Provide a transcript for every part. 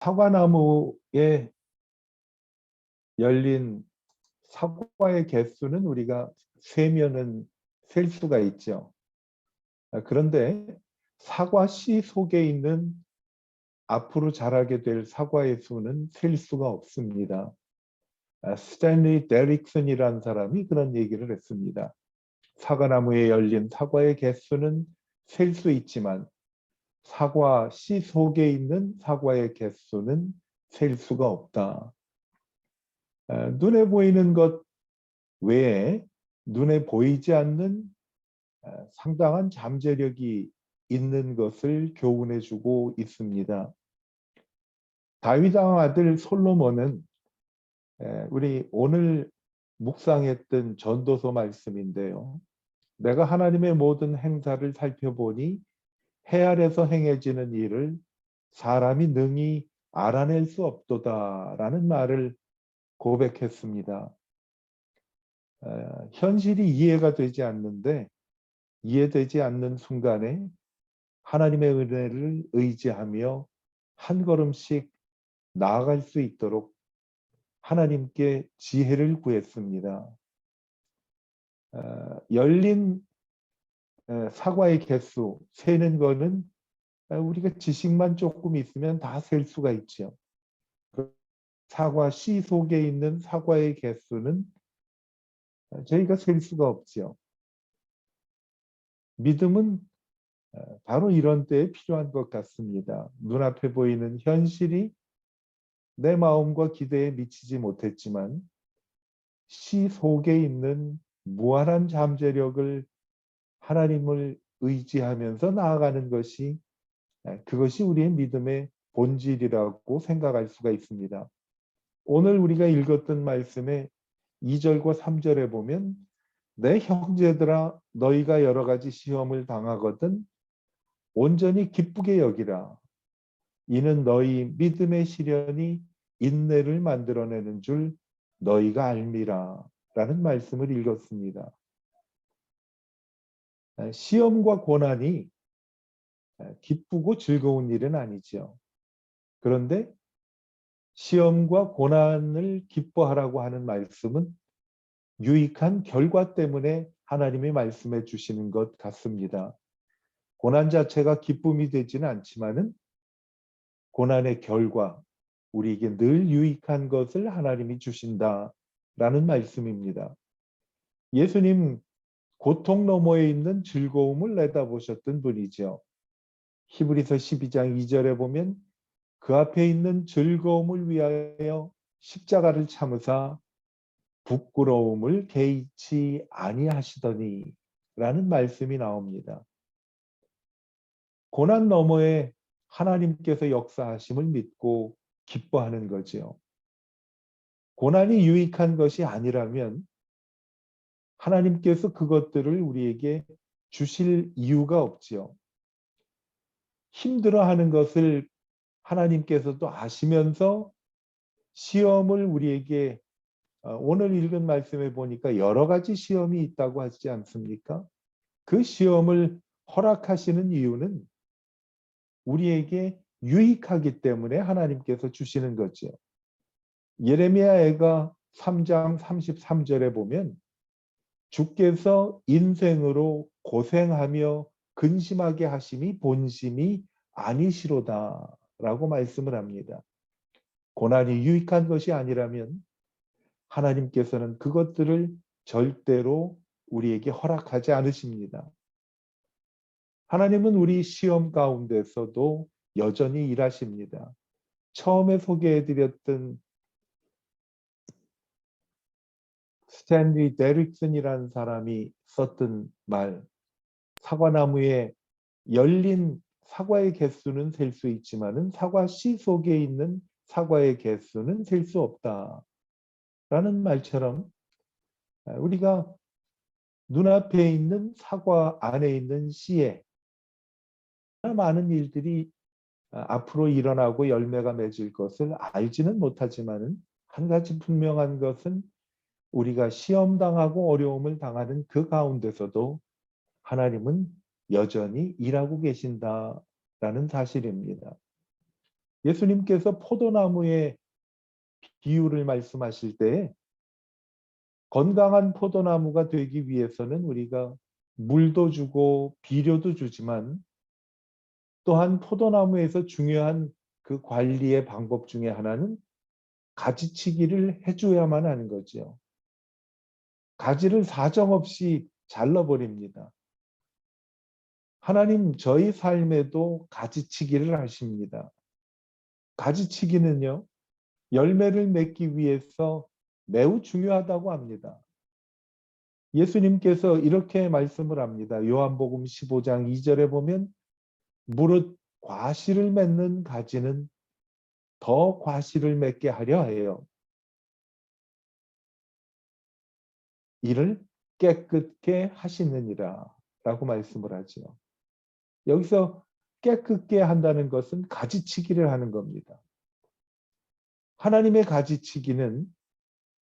사과나무에 열린 사과의 개수는 우리가 세면은 셀 수가 있죠. 그런데 사과 씨 속에 있는 앞으로 자라게 될 사과의 수는 셀 수가 없습니다. 스탠리 데릭슨이라는 사람이 그런 얘기를 했습니다. 사과나무에 열린 사과의 개수는 셀 수 있지만 사과 씨 속에 있는 사과의 개수는 셀 수가 없다. 눈에 보이는 것 외에 눈에 보이지 않는 상당한 잠재력이 있는 것을 교훈해주고 있습니다. 다윗 왕 아들 솔로몬은 우리 오늘 묵상했던 전도서 말씀인데요. 내가 하나님의 모든 행사를 살펴보니 해 아래서 행해지는 일을 사람이 능히 알아낼 수 없도다라는 말을 고백했습니다. 현실이 이해가 되지 않는데 이해되지 않는 순간에 하나님의 은혜를 의지하며 한 걸음씩 나아갈 수 있도록 하나님께 지혜를 구했습니다. 열린 사과의 개수 세는 거는 우리가 지식만 조금 있으면 다 셀 수가 있죠. 사과 씨 속에 있는 사과의 개수는 저희가 셀 수가 없죠. 믿음은 바로 이런 때에 필요한 것 같습니다. 눈앞에 보이는 현실이 내 마음과 기대에 미치지 못했지만 씨 속에 있는 무한한 잠재력을 하나님을 의지하면서 나아가는 것이 그것이 우리의 믿음의 본질이라고 생각할 수가 있습니다. 오늘 우리가 읽었던 말씀의 2절과 3절에 보면 내 형제들아 너희가 여러 가지 시험을 당하거든 온전히 기쁘게 여기라. 이는 너희 믿음의 시련이 인내를 만들어내는 줄 너희가 알미라. 라는 말씀을 읽었습니다. 시험과 고난이 기쁘고 즐거운 일은 아니죠. 그런데 시험과 고난을 기뻐하라고 하는 말씀은 유익한 결과 때문에 하나님이 말씀해 주시는 것 같습니다. 고난 자체가 기쁨이 되지는 않지만은 고난의 결과, 우리에게 늘 유익한 것을 하나님이 주신다라는 말씀입니다. 예수님 고통 너머에 있는 즐거움을 내다보셨던 분이죠. 히브리서 12장 2절에 보면 그 앞에 있는 즐거움을 위하여 십자가를 참으사 부끄러움을 개의치 아니하시더니 라는 말씀이 나옵니다. 고난 너머에 하나님께서 역사하심을 믿고 기뻐하는 거지요. 고난이 유익한 것이 아니라면 하나님께서 그것들을 우리에게 주실 이유가 없지요. 힘들어하는 것을 하나님께서도 아시면서 시험을 우리에게 오늘 읽은 말씀에 보니까 여러 가지 시험이 있다고 하지 않습니까? 그 시험을 허락하시는 이유는 우리에게 유익하기 때문에 하나님께서 주시는 거죠. 예레미야애가 3장 33절에 보면 주께서 인생으로 고생하며 근심하게 하심이 본심이 아니시로다 라고 말씀을 합니다. 고난이 유익한 것이 아니라면 하나님께서는 그것들을 절대로 우리에게 허락하지 않으십니다. 하나님은 우리 시험 가운데서도 여전히 일하십니다. 처음에 소개해드렸던 스탠리 데릭슨이라는 사람이 썼던 말, 사과나무에 열린 사과의 개수는 셀 수 있지만은 사과 씨 속에 있는 사과의 개수는 셀 수 없다라는 말처럼 우리가 눈앞에 있는 사과 안에 있는 씨에 많은 일들이 앞으로 일어나고 열매가 맺을 것을 알지는 못하지만은 한 가지 분명한 것은 우리가 시험당하고 어려움을 당하는 그 가운데서도 하나님은 여전히 일하고 계신다라는 사실입니다. 예수님께서 포도나무의 비유를 말씀하실 때 건강한 포도나무가 되기 위해서는 우리가 물도 주고 비료도 주지만 또한 포도나무에서 중요한 그 관리의 방법 중에 하나는 가지치기를 해줘야만 하는 거죠. 가지를 사정없이 잘라버립니다. 하나님 저희 삶에도 가지치기를 하십니다. 가지치기는요, 열매를 맺기 위해서 매우 중요하다고 합니다. 예수님께서 이렇게 말씀을 합니다. 요한복음 15장 2절에 보면 무릇 과실을 맺는 가지는 더 과실을 맺게 하려 해요. 이를 깨끗게 하시느니라 라고 말씀을 하죠. 여기서 깨끗게 한다는 것은 가지치기를 하는 겁니다. 하나님의 가지치기는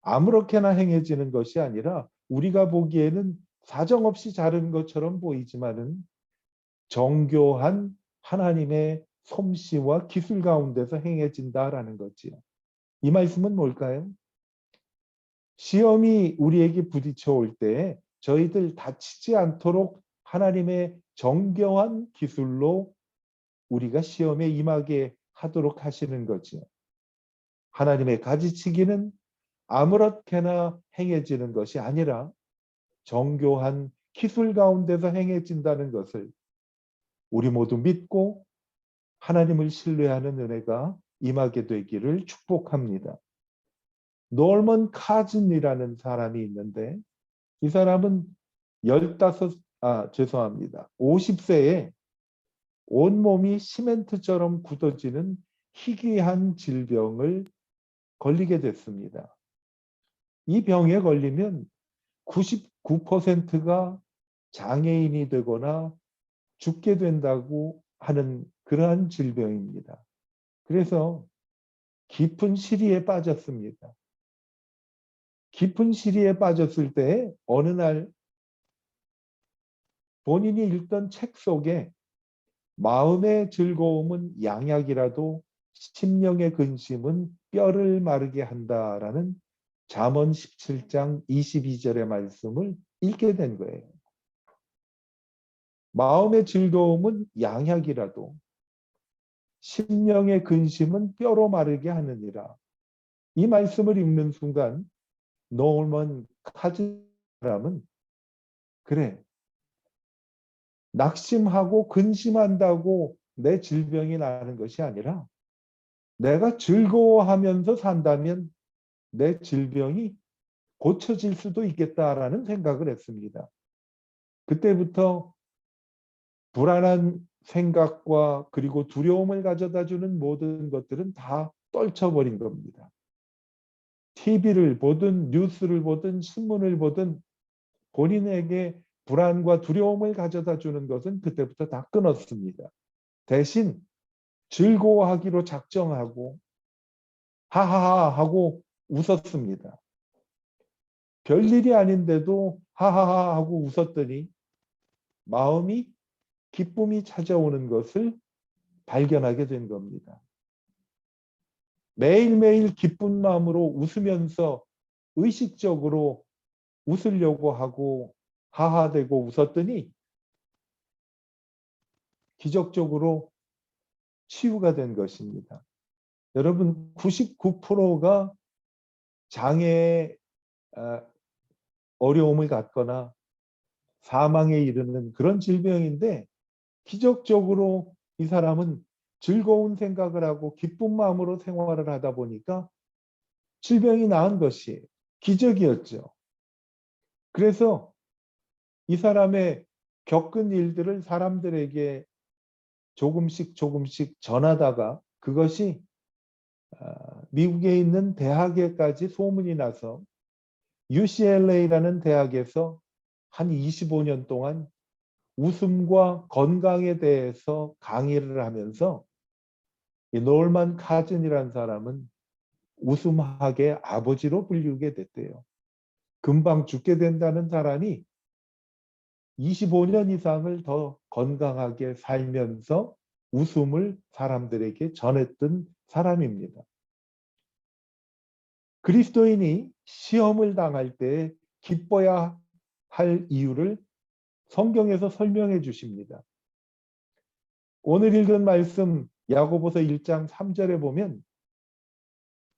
아무렇게나 행해지는 것이 아니라 우리가 보기에는 사정없이 자른 것처럼 보이지만은 정교한 하나님의 솜씨와 기술 가운데서 행해진다라는 거지요. 이 말씀은 뭘까요? 시험이 우리에게 부딪혀 올 때 저희들 다치지 않도록 하나님의 정교한 기술로 우리가 시험에 임하게 하도록 하시는 거지요. 하나님의 가지치기는 아무렇게나 행해지는 것이 아니라 정교한 기술 가운데서 행해진다는 것을 우리 모두 믿고 하나님을 신뢰하는 은혜가 임하게 되기를 축복합니다. 놀먼 카즌이라는 사람이 있는데 이 사람은 50세에 온몸이 시멘트처럼 굳어지는 희귀한 질병을 걸리게 됐습니다. 이 병에 걸리면 99%가 장애인이 되거나 죽게 된다고 하는 그러한 질병입니다. 그래서 깊은 시리에 빠졌습니다. 깊은 시리에 빠졌을 때 어느 날 본인이 읽던 책 속에 마음의 즐거움은 양약이라도 심령의 근심은 뼈를 마르게 한다라는 잠언 17장 22절의 말씀을 읽게 된 거예요. 마음의 즐거움은 양약이라도 심령의 근심은 뼈로 마르게 하느니라. 이 말씀을 읽는 순간 노먼 카즈 사람은 그래, 낙심하고 근심한다고 내 질병이 나는 것이 아니라 내가 즐거워하면서 산다면 내 질병이 고쳐질 수도 있겠다라는 생각을 했습니다. 그때부터 불안한 생각과 그리고 두려움을 가져다주는 모든 것들은 다 떨쳐버린 겁니다. TV를 보든 뉴스를 보든 신문을 보든 본인에게 불안과 두려움을 가져다주는 것은 그때부터 다 끊었습니다. 대신 즐거워하기로 작정하고 하하하 하고 웃었습니다. 별일이 아닌데도 하하하 하고 웃었더니 마음이 기쁨이 찾아오는 것을 발견하게 된 겁니다. 매일매일 기쁜 마음으로 웃으면서 의식적으로 웃으려고 하고 하하대고 웃었더니 기적적으로 치유가 된 것입니다. 여러분 99%가 장애의 어려움을 갖거나 사망에 이르는 그런 질병인데 기적적으로 이 사람은 즐거운 생각을 하고 기쁜 마음으로 생활을 하다 보니까 질병이 나은 것이 기적이었죠. 그래서 이 사람의 겪은 일들을 사람들에게 조금씩 전하다가 그것이 미국에 있는 대학에까지 소문이 나서 UCLA라는 대학에서 한 25년 동안 웃음과 건강에 대해서 강의를 하면서 이 놀만 카즌이라는 사람은 웃음학의 아버지로 불리게 됐대요. 금방 죽게 된다는 사람이 25년 이상을 더 건강하게 살면서 웃음을 사람들에게 전했던 사람입니다. 그리스도인이 시험을 당할 때 기뻐야 할 이유를 성경에서 설명해 주십니다. 오늘 읽은 말씀 야고보서 1장 3절에 보면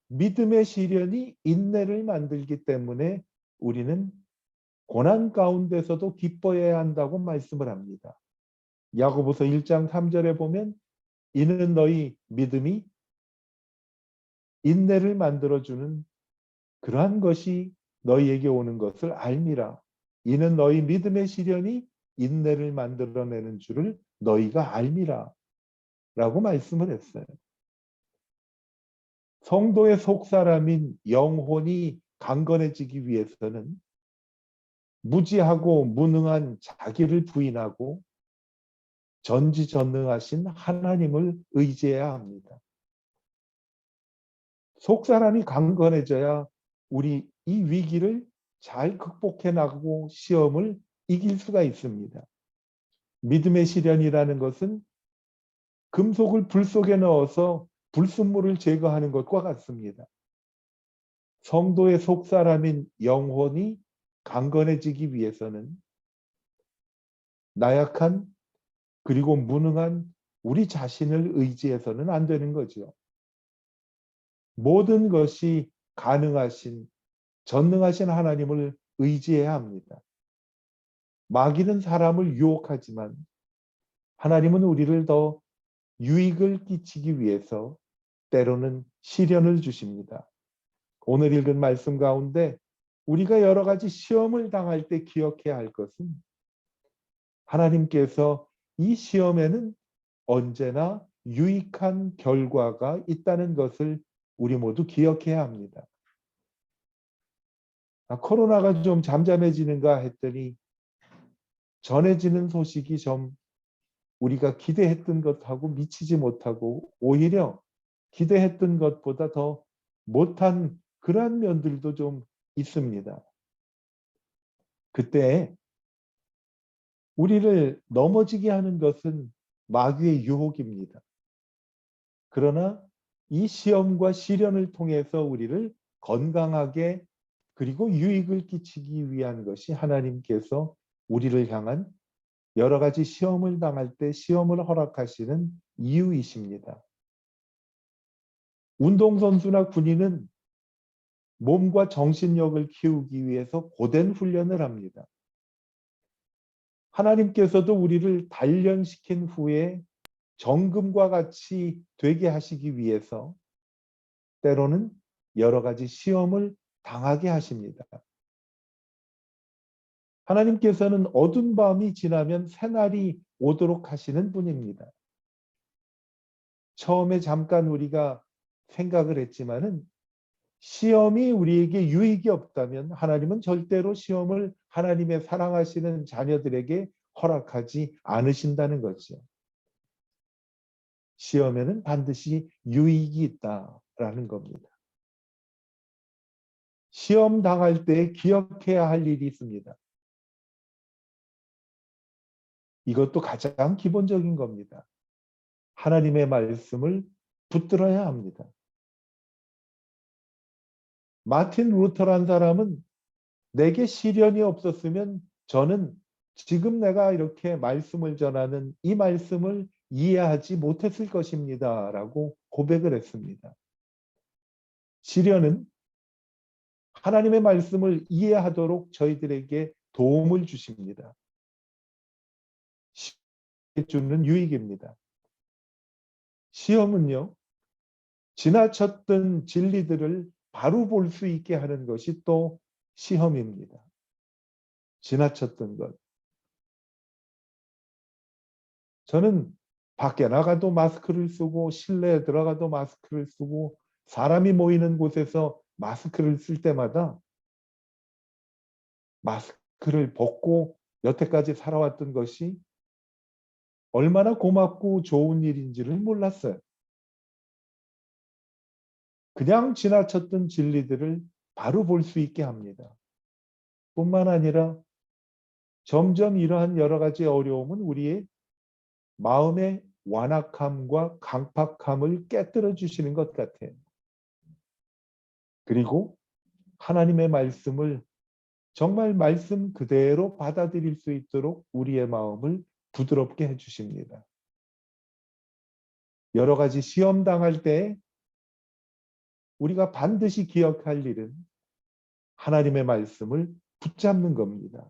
믿음의 시련이 인내를 만들기 때문에 우리는 고난 가운데서도 기뻐해야 한다고 말씀을 합니다. 야고보서 1장 3절에 보면 이는 너희 믿음이 인내를 만들어주는 그러한 것이 너희에게 오는 것을 알미라. 이는 너희 믿음의 시련이 인내를 만들어내는 줄을 너희가 알미라. 라고 말씀을 했어요. 성도의 속사람인 영혼이 강건해지기 위해서는 무지하고 무능한 자기를 부인하고 전지전능하신 하나님을 의지해야 합니다. 속사람이 강건해져야 우리 이 위기를 잘 극복해 나가고 시험을 이길 수가 있습니다. 믿음의 시련이라는 것은 금속을 불 속에 넣어서 불순물을 제거하는 것과 같습니다. 성도의 속사람인 영혼이 강건해지기 위해서는 나약한 그리고 무능한 우리 자신을 의지해서는 안 되는 거죠. 모든 것이 가능하신 전능하신 하나님을 의지해야 합니다. 마귀는 사람을 유혹하지만 하나님은 우리를 더 유익을 끼치기 위해서 때로는 시련을 주십니다. 오늘 읽은 말씀 가운데 우리가 여러 가지 시험을 당할 때 기억해야 할 것은 하나님께서 이 시험에는 언제나 유익한 결과가 있다는 것을 우리 모두 기억해야 합니다. 코로나가 좀 잠잠해지는가 했더니 전해지는 소식이 좀 우리가 기대했던 것하고 미치지 못하고 오히려 기대했던 것보다 더 못한 그러한 면들도 좀 있습니다. 그때 우리를 넘어지게 하는 것은 마귀의 유혹입니다. 그러나 이 시험과 시련을 통해서 우리를 건강하게 그리고 유익을 끼치기 위한 것이 하나님께서 우리를 향한 여러 가지 시험을 당할 때 시험을 허락하시는 이유이십니다. 운동선수나 군인은 몸과 정신력을 키우기 위해서 고된 훈련을 합니다. 하나님께서도 우리를 단련시킨 후에 정금과 같이 되게 하시기 위해서 때로는 여러 가지 시험을 당하게 하십니다. 하나님께서는 어두운 밤이 지나면 새날이 오도록 하시는 분입니다. 처음에 잠깐 우리가 생각을 했지만은 시험이 우리에게 유익이 없다면 하나님은 절대로 시험을 하나님의 사랑하시는 자녀들에게 허락하지 않으신다는 거죠. 시험에는 반드시 유익이 있다라는 겁니다. 시험 당할 때 기억해야 할 일이 있습니다. 이것도 가장 기본적인 겁니다. 하나님의 말씀을 붙들어야 합니다. 마틴 루터란 사람은 내게 시련이 없었으면 저는 지금 내가 이렇게 말씀을 전하는 이 말씀을 이해하지 못했을 것입니다. 라고 고백을 했습니다. 시련은 하나님의 말씀을 이해하도록 저희들에게 도움을 주십니다. 주는 유익입니다. 시험은요, 지나쳤던 진리들을 바로 볼 수 있게 하는 것이 또 시험입니다. 지나쳤던 것. 저는 밖에 나가도 마스크를 쓰고 실내에 들어가도 마스크를 쓰고 사람이 모이는 곳에서 마스크를 쓸 때마다 마스크를 벗고 여태까지 살아왔던 것이 얼마나 고맙고 좋은 일인지를 몰랐어요. 그냥 지나쳤던 진리들을 바로 볼 수 있게 합니다. 뿐만 아니라 점점 이러한 여러 가지 어려움은 우리의 마음의 완악함과 강팍함을 깨뜨려 주시는 것 같아요. 그리고 하나님의 말씀을 정말 말씀 그대로 받아들일 수 있도록 우리의 마음을 부드럽게 해주십니다. 여러 가지 시험 당할 때 우리가 반드시 기억할 일은 하나님의 말씀을 붙잡는 겁니다.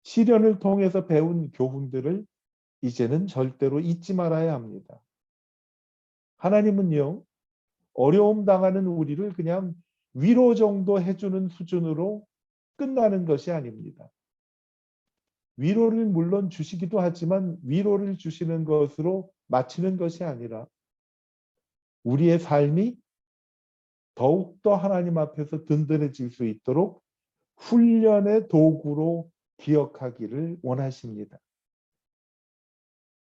시련을 통해서 배운 교훈들을 이제는 절대로 잊지 말아야 합니다. 하나님은요, 어려움 당하는 우리를 그냥 위로 정도 해주는 수준으로 끝나는 것이 아닙니다. 위로를 물론 주시기도 하지만 위로를 주시는 것으로 마치는 것이 아니라 우리의 삶이 더욱더 하나님 앞에서 든든해질 수 있도록 훈련의 도구로 기억하기를 원하십니다.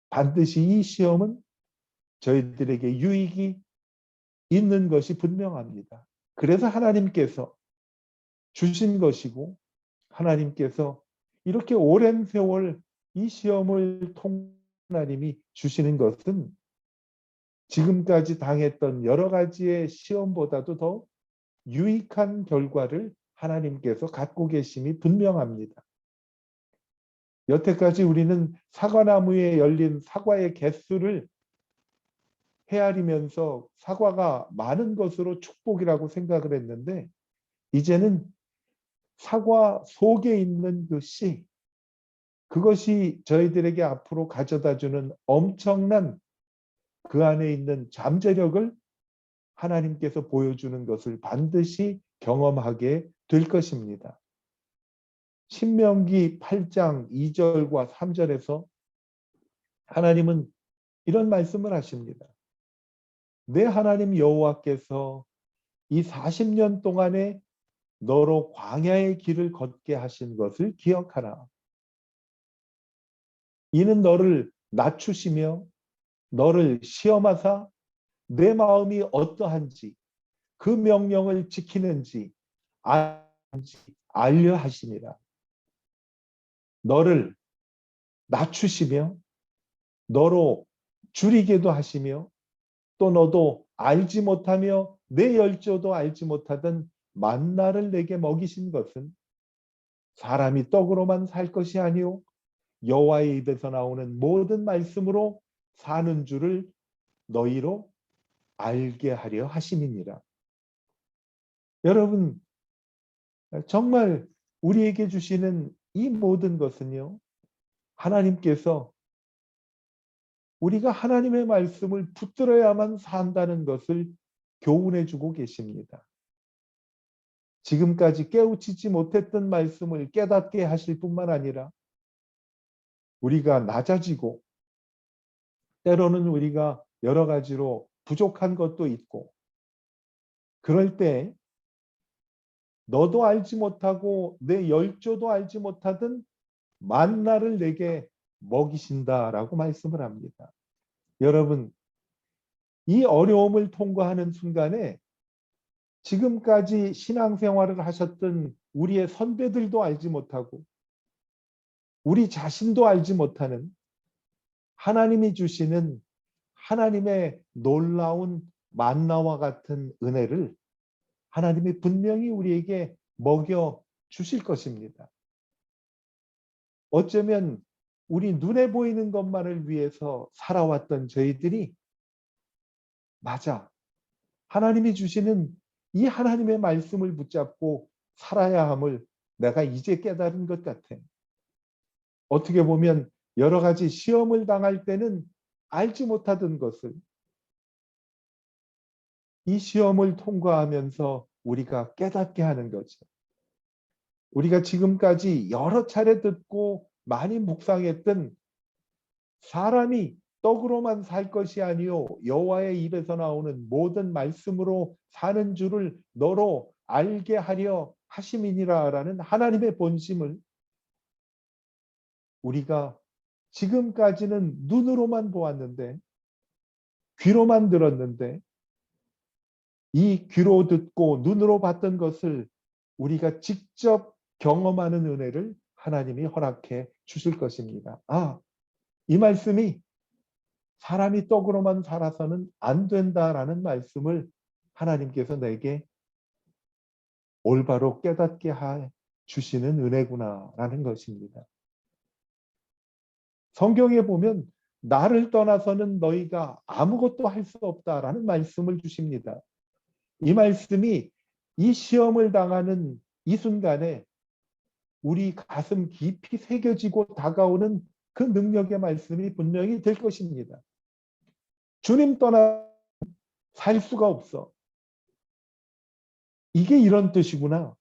반드시 이 시험은 저희들에게 유익이 있는 것이 분명합니다. 그래서 하나님께서 주신 것이고 하나님께서 이렇게 오랜 세월 이 시험을 통해 하나님이 주시는 것은 지금까지 당했던 여러 가지의 시험보다도 더 유익한 결과를 하나님께서 갖고 계심이 분명합니다. 여태까지 우리는 사과나무에 열린 사과의 개수를 헤아리면서 사과가 많은 것으로 축복이라고 생각을 했는데 이제는 사과 속에 있는 그 씨, 그것이 저희들에게 앞으로 가져다주는 엄청난 그 안에 있는 잠재력을 하나님께서 보여주는 것을 반드시 경험하게 될 것입니다. 신명기 8장 2절과 3절에서 하나님은 이런 말씀을 하십니다. 내 하나님 여호와께서 이 40년 동안에 너로 광야의 길을 걷게 하신 것을 기억하라. 이는 너를 낮추시며 너를 시험하사 내 마음이 어떠한지 그 명령을 지키는지 알려 하심이라. 너를 낮추시며 너로 줄이게도 하시며 또 너도 알지 못하며 내 열조도 알지 못하던 만나를 내게 먹이신 것은 사람이 떡으로만 살 것이 아니요 여호와의 입에서 나오는 모든 말씀으로 사는 줄을 너희로 알게 하려 하심이니라. 여러분, 정말 우리에게 주시는 이 모든 것은요, 하나님께서 우리가 하나님의 말씀을 붙들어야만 산다는 것을 교훈해 주고 계십니다. 지금까지 깨우치지 못했던 말씀을 깨닫게 하실 뿐만 아니라 우리가 낮아지고 때로는 우리가 여러 가지로 부족한 것도 있고 그럴 때 너도 알지 못하고 내 열조도 알지 못하던 만나를 내게 먹이신다라고 말씀을 합니다. 여러분, 이 어려움을 통과하는 순간에 지금까지 신앙생활을 하셨던 우리의 선배들도 알지 못하고 우리 자신도 알지 못하는 하나님이 주시는 하나님의 놀라운 만나와 같은 은혜를 하나님이 분명히 우리에게 먹여 주실 것입니다. 어쩌면 우리 눈에 보이는 것만을 위해서 살아왔던 저희들이 맞아. 하나님이 주시는 이 하나님의 말씀을 붙잡고 살아야 함을 내가 이제 깨달은 것 같아. 어떻게 보면 여러 가지 시험을 당할 때는 알지 못하던 것을 이 시험을 통과하면서 우리가 깨닫게 하는 거죠. 우리가 지금까지 여러 차례 듣고 많이 묵상했던 사람이 떡으로만 살 것이 아니요 여호와의 입에서 나오는 모든 말씀으로 사는 줄을 너로 알게 하려 하심이니라라는 하나님의 본심을 우리가 지금까지는 눈으로만 보았는데 귀로만 들었는데 이 귀로 듣고 눈으로 봤던 것을 우리가 직접 경험하는 은혜를 하나님이 허락해 주실 것입니다. 이 말씀이 사람이 떡으로만 살아서는 안 된다라는 말씀을 하나님께서 내게 올바로 깨닫게 주시는 은혜구나라는 것입니다. 성경에 보면 나를 떠나서는 너희가 아무것도 할 수 없다라는 말씀을 주십니다. 이 말씀이 이 시험을 당하는 이 순간에 우리 가슴 깊이 새겨지고 다가오는 그 능력의 말씀이 분명히 될 것입니다. 주님 떠나 살 수가 없어. 이게 이런 뜻이구나.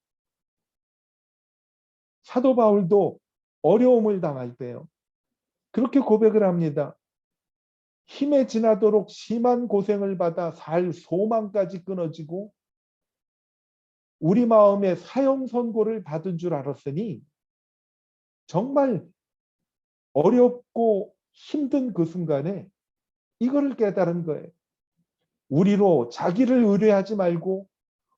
사도 바울도 어려움을 당할 때요, 그렇게 고백을 합니다. 힘에 지나도록 심한 고생을 받아 살 소망까지 끊어지고 우리 마음에 사형 선고를 받은 줄 알았으니 정말 어렵고 힘든 그 순간에 이거를 깨달은 거예요. 우리로 자기를 의뢰하지 말고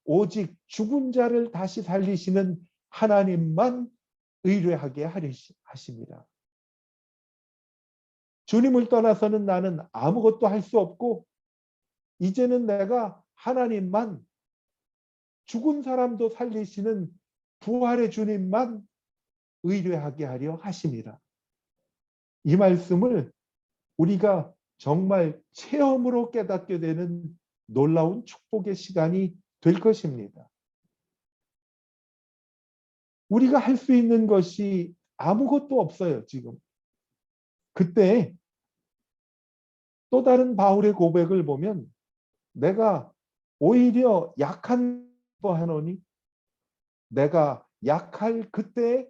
오직 죽은 자를 다시 살리시는 하나님만 의뢰하게 하십니다. 주님을 떠나서는 나는 아무것도 할 수 없고 이제는 내가 하나님만, 죽은 사람도 살리시는 부활의 주님만 의뢰하게 하려 하심이라. 이 말씀을 우리가 정말 체험으로 깨닫게 되는 놀라운 축복의 시간이 될 것입니다. 우리가 할 수 있는 것이 아무것도 없어요, 지금. 그때 또 다른 바울의 고백을 보면 내가 오히려 약한 거 하노니 내가 약할 그때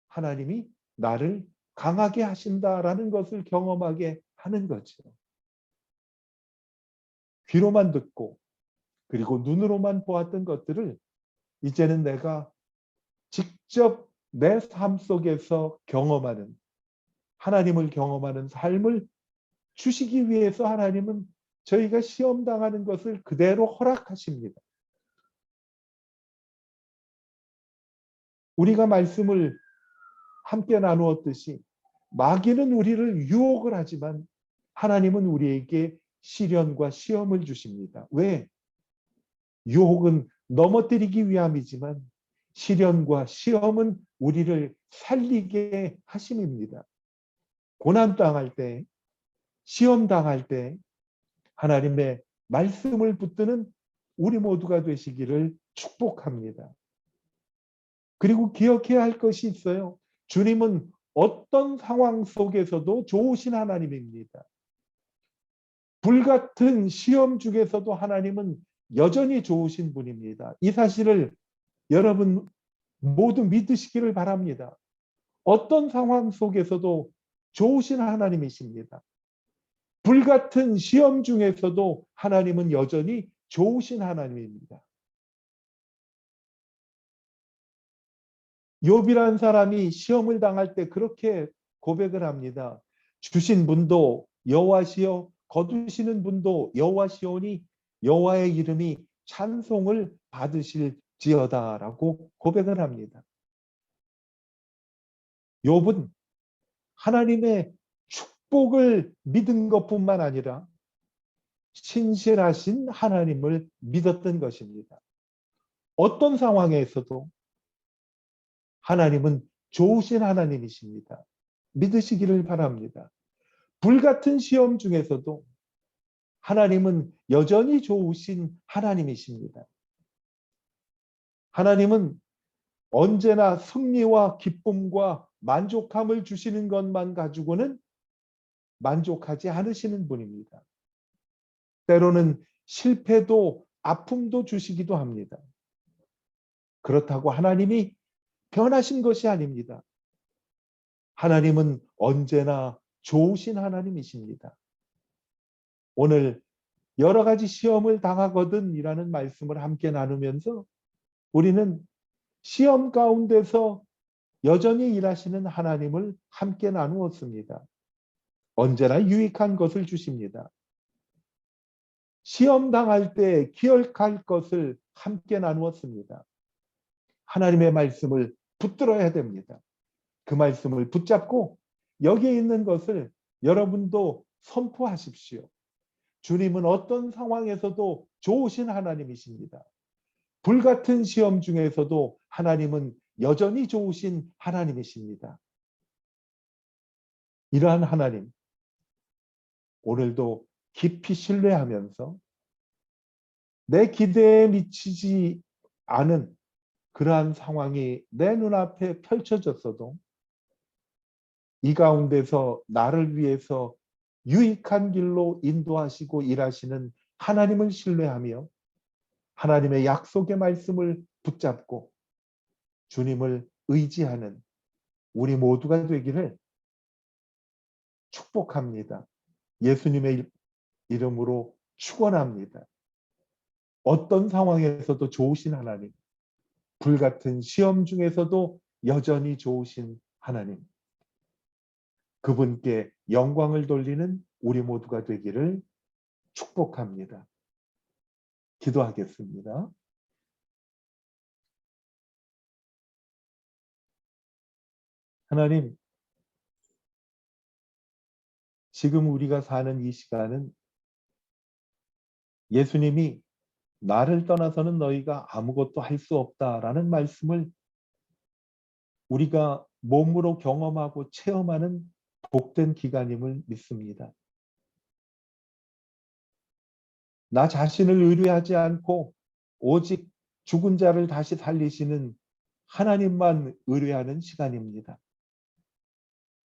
하나님이 나를 강하게 하신다라는 것을 경험하게 하는 거죠. 귀로만 듣고 그리고 눈으로만 보았던 것들을 이제는 내가 직접 내 삶 속에서 경험하는, 하나님을 경험하는 삶을 주시기 위해서 하나님은 저희가 시험당하는 것을 그대로 허락하십니다. 우리가 말씀을 함께 나누었듯이 마귀는 우리를 유혹을 하지만 하나님은 우리에게 시련과 시험을 주십니다. 왜? 유혹은 넘어뜨리기 위함이지만 시련과 시험은 우리를 살리게 하심입니다. 고난당할 때, 시험당할 때 하나님의 말씀을 붙드는 우리 모두가 되시기를 축복합니다. 그리고 기억해야 할 것이 있어요. 주님은 어떤 상황 속에서도 좋으신 하나님입니다. 불같은 시험 중에서도 하나님은 여전히 좋으신 분입니다. 이 사실을 여러분 모두 믿으시기를 바랍니다. 어떤 상황 속에서도 좋으신 하나님이십니다. 불같은 시험 중에서도 하나님은 여전히 좋으신 하나님입니다. 욥이란 사람이 시험을 당할 때 그렇게 고백을 합니다. 주신 분도 여호와시요 거두시는 분도 여호와시오니 여호와의 이름이 찬송을 받으실지어다라고 고백을 합니다. 욥은 하나님의 축복을 믿은 것뿐만 아니라 신실하신 하나님을 믿었던 것입니다. 어떤 상황에서도 하나님은 좋으신 하나님이십니다. 믿으시기를 바랍니다. 불같은 시험 중에서도 하나님은 여전히 좋으신 하나님이십니다. 하나님은 언제나 승리와 기쁨과 만족함을 주시는 것만 가지고는 만족하지 않으시는 분입니다. 때로는 실패도 아픔도 주시기도 합니다. 그렇다고 하나님이 변하신 것이 아닙니다. 하나님은 언제나 좋으신 하나님이십니다. 오늘 여러 가지 시험을 당하거든이라는 말씀을 함께 나누면서 우리는 시험 가운데서 여전히 일하시는 하나님을 함께 나누었습니다. 언제나 유익한 것을 주십니다. 시험 당할 때 기억할 것을 함께 나누었습니다. 하나님의 말씀을 붙들어야 됩니다. 그 말씀을 붙잡고 여기에 있는 것을 여러분도 선포하십시오. 주님은 어떤 상황에서도 좋으신 하나님이십니다. 불같은 시험 중에서도 하나님은 여전히 좋으신 하나님이십니다. 이러한 하나님, 오늘도 깊이 신뢰하면서 내 기대에 미치지 않은 그러한 상황이 내 눈앞에 펼쳐졌어도 이 가운데서 나를 위해서 유익한 길로 인도하시고 일하시는 하나님을 신뢰하며 하나님의 약속의 말씀을 붙잡고 주님을 의지하는 우리 모두가 되기를 축복합니다. 예수님의 이름으로 축원합니다. 어떤 상황에서도 좋으신 하나님, 불같은 시험 중에서도 여전히 좋으신 하나님, 그분께 영광을 돌리는 우리 모두가 되기를 축복합니다. 기도하겠습니다. 하나님, 지금 우리가 사는 이 시간은 예수님이 나를 떠나서는 너희가 아무것도 할 수 없다라는 말씀을 우리가 몸으로 경험하고 체험하는 복된 기간임을 믿습니다. 나 자신을 의뢰하지 않고 오직 죽은 자를 다시 살리시는 하나님만 의뢰하는 시간입니다.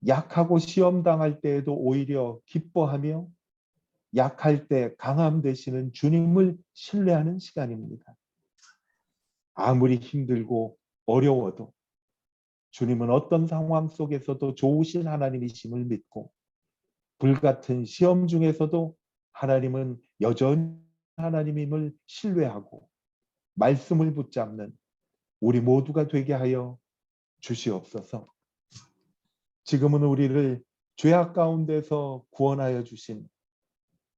약하고 시험 당할 때에도 오히려 기뻐하며 약할 때 강함 되시는 주님을 신뢰하는 시간입니다. 아무리 힘들고 어려워도 주님은 어떤 상황 속에서도 좋으신 하나님이심을 믿고 불같은 시험 중에서도 하나님은 여전히 하나님임을 신뢰하고 말씀을 붙잡는 우리 모두가 되게 하여 주시옵소서. 지금은 우리를 죄악 가운데서 구원하여 주신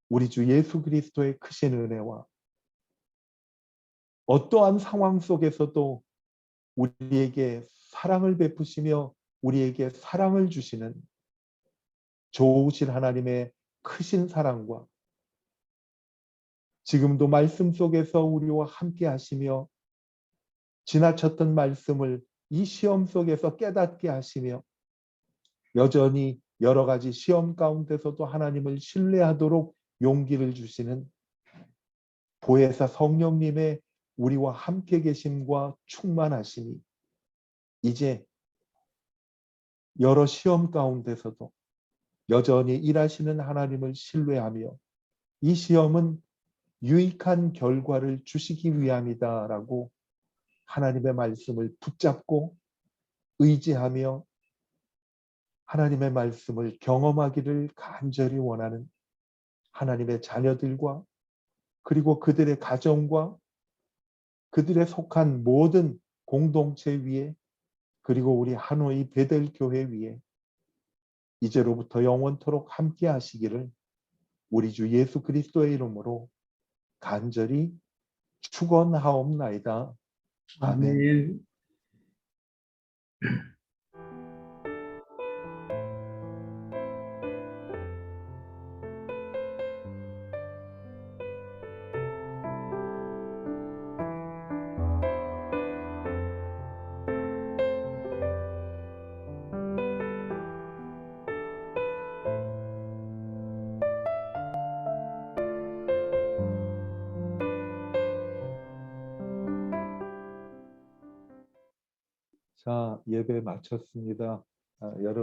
우리 주 예수 그리스도의 크신 은혜와 어떠한 상황 속에서도 우리에게 사랑을 베푸시며 우리에게 사랑을 주시는 좋으신 하나님의 크신 사랑과 지금도 말씀 속에서 우리와 함께 하시며 지나쳤던 말씀을 이 시험 속에서 깨닫게 하시며 여전히 여러 가지 시험 가운데서도 하나님을 신뢰하도록 용기를 주시는 보혜사 성령님의 우리와 함께 계심과 충만하심이 이제 여러 시험 가운데서도 여전히 일하시는 하나님을 신뢰하며 이 시험은 유익한 결과를 주시기 위함이다라고 하나님의 말씀을 붙잡고 의지하며 하나님의 말씀을 경험하기를 간절히 원하는 하나님의 자녀들과 그리고 그들의 가정과 그들의 속한 모든 공동체 위에 그리고 우리 하노이 베델교회 위에 이제로부터 영원토록 함께 하시기를 우리 주 예수 그리스도의 이름으로 간절히 축원하옵나이다. 아멘. 아멘. 자, 예배 마쳤습니다. 여러분